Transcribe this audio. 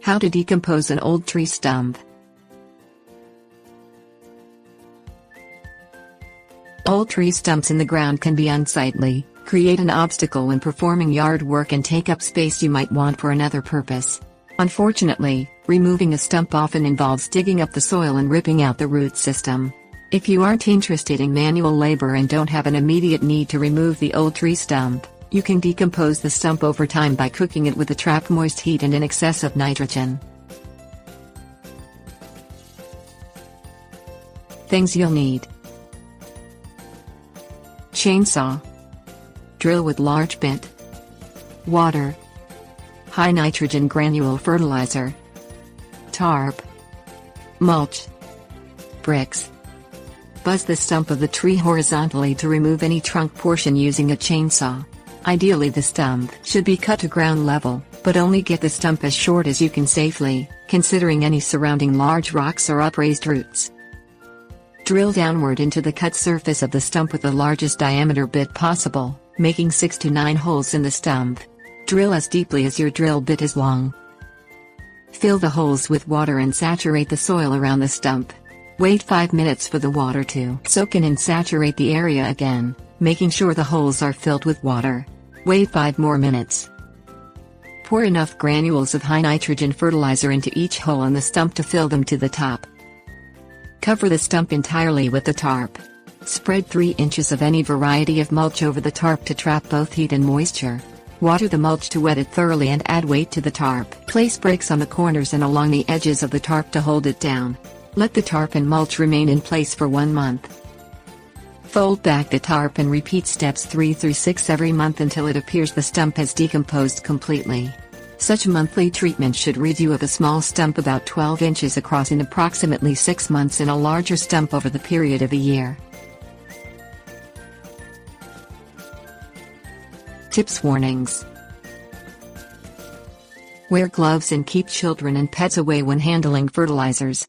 How to decompose an old tree stump. Old tree stumps in the ground can be unsightly, create an obstacle when performing yard work, and take up space you might want for another purpose. Unfortunately, removing a stump often involves digging up the soil and ripping out the root system. If you aren't interested in manual labor and don't have an immediate need to remove the old tree stump, you can decompose the stump over time by cooking it with a trap moist heat and in excess of nitrogen. Things you'll need: chainsaw, drill with large bit, water, high nitrogen granule fertilizer, tarp, mulch, bricks. Buzz the stump of the tree horizontally to remove any trunk portion using a chainsaw. Ideally, the stump should be cut to ground level, but only get the stump as short as you can safely, considering any surrounding large rocks or upraised roots. Drill downward into the cut surface of the stump with the largest diameter bit possible, making 6 to 9 holes in the stump. Drill as deeply as your drill bit is long. Fill the holes with water and saturate the soil around the stump. Wait 5 minutes for the water to soak in and saturate the area again, making sure the holes are filled with water. Wait 5 more minutes. Pour enough granules of high nitrogen fertilizer into each hole in the stump to fill them to the top. Cover the stump entirely with the tarp. Spread 3 inches of any variety of mulch over the tarp to trap both heat and moisture. Water the mulch to wet it thoroughly and add weight to the tarp. Place bricks on the corners and along the edges of the tarp to hold it down. Let the tarp and mulch remain in place for 1 month. Fold back the tarp and repeat steps 3 through 6 every month until it appears the stump has decomposed completely. Such monthly treatment should rid you of a small stump about 12 inches across in approximately 6 months and a larger stump over the period of a year. Tips: warnings. Wear gloves and keep children and pets away when handling fertilizers.